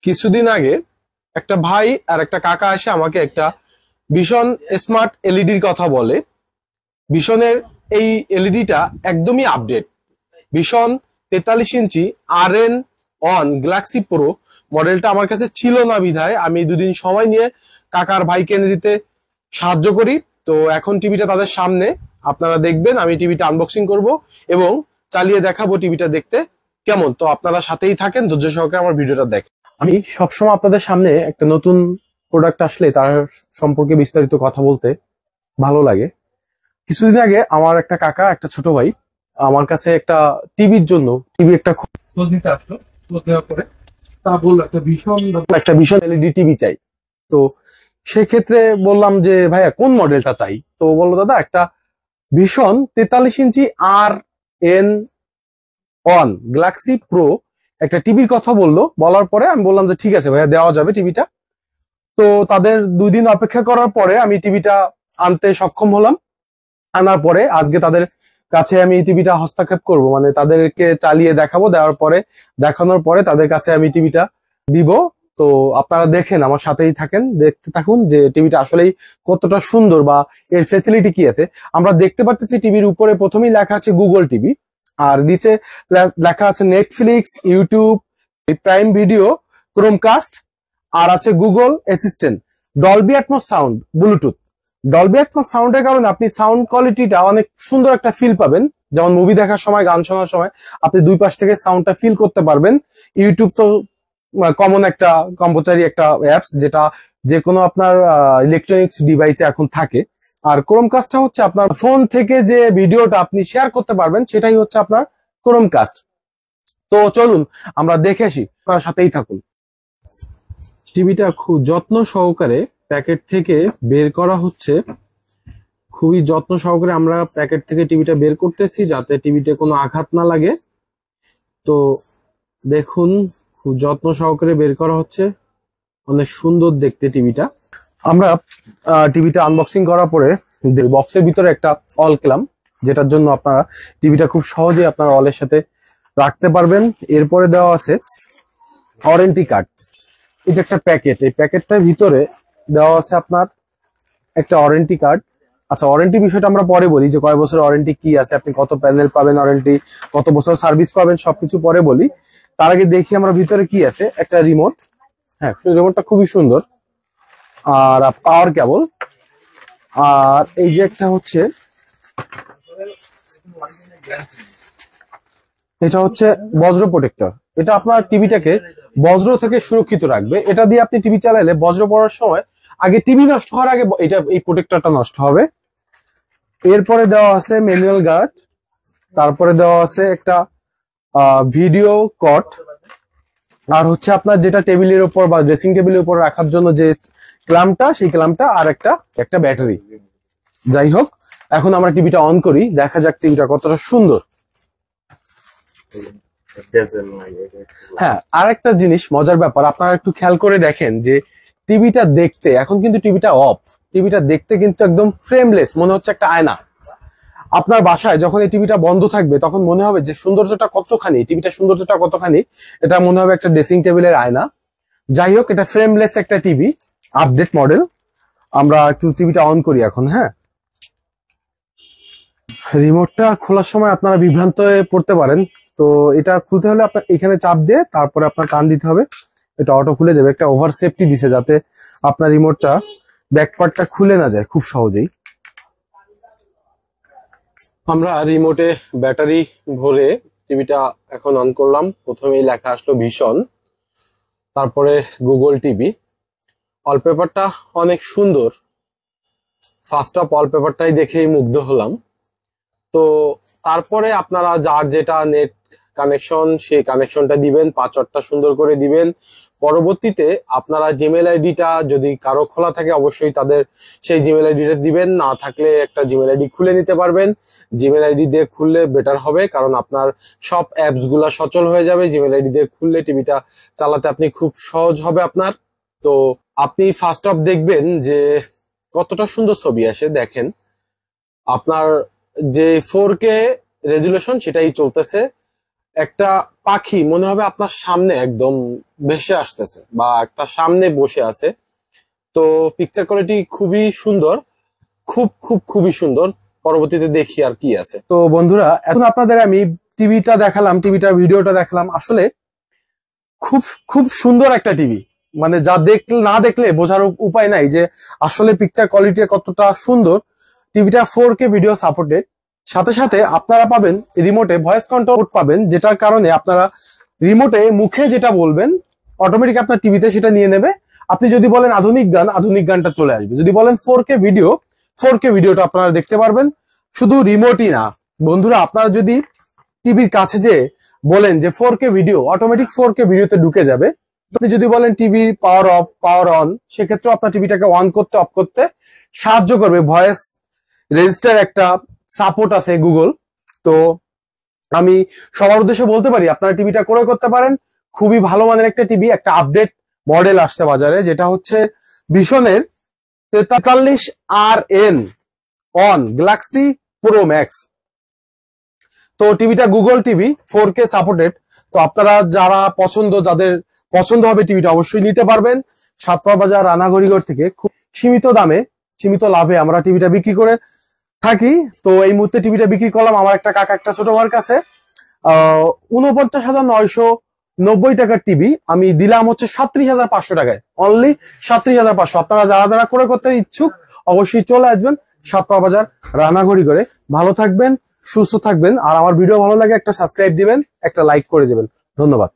কিছুদিন আগে একটা ভাই আর একটা কাকা এসে আমাকে একটা ভীষণ স্মার্ট এলইডির কথা বলে। ভীষণের এই এলইডিটা একদমই আপডেট। ভীষণ 43 ইঞ্চি RN1 গ্যালাক্সি প্রো মডেলটা আমার কাছে ছিল না বিধায় আমি দুদিন সময় নিয়ে কাকার ভাইকে এনে দিতে সাহায্য করি। তো এখন টিভিটা তাদের সামনে আপনারা দেখবেন, আমি টিভিটা আনবক্সিং করব এবং চালিয়ে দেখাবো টিভিটা দেখতে কেমন। তো আপনারা সাথেই থাকেন, ধৈর্য সহকারে আমার ভিডিওটা দেখেন। আমি সবসময় আপনাদের সামনে একটা নতুন প্রোডাক্ট আসলে তার সম্পর্কে বিস্তারিত কথা বলতে ভালো লাগে। কিছুদিন আগে আমার একটা কাকা, একটা ছোট ভাই আমার কাছে একটা টিভির জন্য একটা খোঁজ নিতে আসলো। খোঁজ নেওয়ার পরে তা বললো একটা ভীষণ এলইডি টিভি চাই। তো সেক্ষেত্রে বললাম যে ভাইয়া কোন মডেলটা চাই। তো বললো দাদা একটা ভীষণ 43 ইঞ্চি RN1 গ্যালাক্সি প্রো একটা টিভির কথা বললো। বলার পরে আমি বললাম যে ঠিক আছে ভাইয়া, দেওয়া যাবে টিভিটা। তো তাদের 2 দিন অপেক্ষা করার পরে আমি টিভিটা আনতে সক্ষম হলাম। আনার পরে আজকে তাদের কাছে আমি টিভিটা হস্তক্ষেপ করব, মানে তাদেরকে চালিয়ে দেখাবো। দেখানোর পরে তাদের কাছে আমি টিভিটা দিব। তো আপনারা দেখেন, আমার সাথেই থাকেন, দেখতে থাকুন যে টিভিটা আসলেই কতটা সুন্দর বা এর ফেসিলিটি কি আছে। আমরা দেখতে পাচ্ছি টিভির উপরে প্রথমেই লেখা আছে গুগল টিভি, আর নিচে লেখা আছে Netflix, YouTube, Prime Video, Chromecast, আর আছে Google Assistant, Dolby Atmos sound, Bluetooth. Dolby Atmos সাউন্ডের কারণে আপনি সাউন্ড কোয়ালিটিটা অনেক সুন্দর একটা ফিল পাবেন। যেমন মুভি দেখার সময়, গান শোনার সময় আপনি দুই পাশ থেকে সাউন্ডটা ফিল করতে পারবেন। ইউটিউব তো কমন একটা কম্পালসারি একটা অ্যাপস, যেটা যে কোনো আপনার ইলেকট্রনিক্স ডিভাইসে এখন থাকে। আর ক্রোমকাস্টটা হচ্ছে আপনার ফোন থেকে যে ভিডিওটা আপনি শেয়ার করতে পারবেন, সেটাই হচ্ছে আপনার ক্রোমকাস্ট। তো চলুন আমরা দেখে আসি, আপনার সাথেই থাকুন। টিভিটা খুব যত্ন সহকারে প্যাকেট থেকে বের করা হচ্ছে। খুবই যত্ন সহকারে আমরা প্যাকেট থেকে টিভিটা বের করতেছি, যাতে টিভিতে কোনো আঘাত না লাগে। তো দেখুন, খুব যত্ন সহকারে বের করা হচ্ছে। অনেক সুন্দর দেখতে টিভিটা। আমরা টিভিটা আনবক্সিং করার পরে বক্সের ভিতরে একটা অল ক্লাম, যেটার জন্য আপনারা টিভিটা খুব সহজে আপনারা অলের সাথে রাখতে পারবেন। এরপরে দেওয়া আছে ওয়ারেন্টি কার্ড। এই যে একটা প্যাকেট, এই প্যাকেটটার ভিতরে দেওয়া আছে আপনার একটা ওয়ারেন্টি কার্ড। আচ্ছা, ওয়ারেন্টি বিষয়টা আমরা পরে বলি, যে কয় বছর ওয়ারেন্টি কি আছে, আপনি কত প্যানেল পাবেন ওয়ারেন্টি, কত বছর সার্ভিস পাবেন, সবকিছু পরে বলি। তার আগে দেখি আমরা ভিতরে কি আছে। একটা রিমোট, হ্যাঁ রিমোটটা খুবই সুন্দর, আর পাওয়ার কেবল, আর এই যে একটা হচ্ছে, এটা হচ্ছে বজ্র প্রোটেক্টর। এটা আপনার টিভিটাকে বজ্র থেকে সুরক্ষিত রাখবে। এটা দিয়ে আপনি টিভি চালালে বজ্র পড়ার সময় আগে টিভি নষ্ট হওয়ার আগে এই প্রোটেক্টরটা নষ্ট হবে। এরপরে দেওয়া আছে ম্যানুয়াল গার্ড, তারপরে দেওয়া আছে একটা ভিডিও কট, আর হচ্ছে আপনার যেটা টেবিলের উপর বা ড্রেসিং টেবিলের উপর রাখার জন্য যে ক্ল্যাম্পটা, সেই ক্ল্যাম্পটা, আর একটা ব্যাটারি। যাই হোক, এখন আমরা টিভিটা অন করি, দেখা যাক টিভিটা কতটা সুন্দর। হ্যাঁ, আর একটা জিনিস মজার ব্যাপার, আপনারা একটু খেয়াল করে দেখেন যে টিভিটা দেখতে, এখন কিন্তু টিভিটা অফ, টিভিটা দেখতে কিন্তু একদম ফ্রেমলেস, মনে হচ্ছে একটা আয়না। আপনার বাসায় যখন এই টিভিটা বন্ধ থাকবে, তখন মনে হবে যে সৌন্দর্যটা কতখানি, টিভিটার সৌন্দর্যটা কতখানি, এটা মনে হবে একটা ড্রেসিং টেবিলের আয়না। যাই হোক, এটা ফ্রেমলেস একটা টিভি, আপডেট মডেল। আমরা একটু টিভিটা অন করি এখন। হ্যাঁ, রিমোটটা খোলার সময় আপনারা বিভ্রান্ত হয়ে পড়তে পারেন। তো এটা খুলতে হলে আপনার এখানে চাপ দিয়ে তারপরে আপনার টান দিতে হবে, এটা অটো খুলে যাবে। একটা ওভার সেফটি দিছে, যাতে আপনার রিমোটটা ব্যাকপার্টটা খুলে না যায় খুব সহজেই। আমরা রিমোটে ব্যাটারি ভরে টিভিটা এখন অন করলাম। প্রথমেই লেখা আসলো ভীষণ, তারপরে গুগল টিভি। ওয়ালপেপারটা অনেক সুন্দর, ফার্স্ট অফ ওয়ালপেপারটাই দেখেই মুগ্ধ হলাম। তো তারপরে আপনারা যার যেটা নেট কানেকশন, সেই কানেকশনটা দিবেন, পাসওয়ার্ডটা সুন্দর করে দিবেন। পরবর্তীতে আপনারা জিমেল আইডিটা যদি কারো খোলা থাকে, অবশ্যই তাদের সেই জিমেল আইডিটা দিবেন। না থাকলে একটা জিমেল আইডি খুলে নিতে পারবেন। জিমেল আইডি দিয়ে খুললে বেটার হবে, কারণ আপনার সব অ্যাপস গুলা সচল হয়ে যাবে। জিমেল আইডি দিয়ে খুললে টিভিটা চালাতে আপনি খুব সহজ হবে আপনার। তো আপনি ফার্স্ট অফ দেখবেন যে কতটা সুন্দর ছবি আসে। দেখেন, আপনার যে 4K রেজুলেশন সেটাই চলতেছে। একটা পাখি মনে হবে আপনার সামনে একদম ভেসে আসতেছে বা একটা সামনে বসে আছে। তো পিকচার কোয়ালিটি খুবই সুন্দর, খুবই সুন্দর। পরবর্তীতে দেখি আর কি আছে। তো বন্ধুরা, এখন আপনাদের আমি টিভিটা দেখালাম, টিভিটার ভিডিওটা দেখালাম। আসলে খুব খুব সুন্দর একটা টিভি, মানে যা না দেখলে বোঝার উপায় নাই যে আসলে পিকচার কোয়ালিটি কতটা সুন্দর। টিভিটা 4K ভিডিও সাপোর্টেড, সাথে সাথে আপনারা পাবেন রিমোটে ভয়েস কন্ট্রোল পাবেন, যেটার কারণে আপনারা রিমোটে মুখে যেটা বলবেন অটোমেটিক আপনার টিভিতে সেটা নিয়ে নেবে। আপনি যদি বলেন আধুনিক গান, আধুনিক গানটা চলে আসবে। যদি বলেন 4K ভিডিও, 4K ভিডিওটা আপনারা দেখতে পারবেন। শুধু রিমোটই না বন্ধুরা, আপনারা যদি টিভির কাছে যে বলেন যে 4K ভিডিও, অটোমেটিক 4K ভিডিওতে ঢুকে যাবে। আপনি যদি বলেন TV power of power on, সেক্ষেত্রে আপনার টিভিটাকে অন করতে অফ করতে সাহায্য করবে। ভয়েস রেজিস্টার একটা সাপোর্ট আছে গুগল। তো আমি সবার উদ্দেশ্যে বলতে পারি আপনারা টিভিটা ক্রয় করতে পারেন। খুবই ভালো মানের একটা টিভি, একটা আপডেট মডেল আসছে বাজারে, যেটা হচ্ছে ভিশনের 43RN on Galaxy pro max. তো টিভিটা গুগল টিভি 4K সাপোর্টেড। তো আপনারা যাদের পছন্দ হবে টিভিটা অবশ্যই নিতে পারবেন। সাতপাড়া বাজার রানাগড়িগড় থেকে খুব সীমিত দামে, সীমিত লাভে আমরা টিভিটা বিক্রি করে থাকি। তো এই মুহূর্তে টিভিটা বিক্রি করলাম আমার একটা কাকা, একটা ছোট ভাইয়ের কাছে। 49,990 টাকার টিভি আমি দিলাম হচ্ছে 37,500 টাকায়, অনলি 37,500। আপনারা যারা যারা ক্রয় করতে ইচ্ছুক অবশ্যই চলে আসবেন সাতপাড়া বাজার রানাঘড়ি করে। ভালো থাকবেন, সুস্থ থাকবেন। আর আমার ভিডিও ভালো লাগে একটা সাবস্ক্রাইব দিবেন, একটা লাইক করে দিবেন। ধন্যবাদ।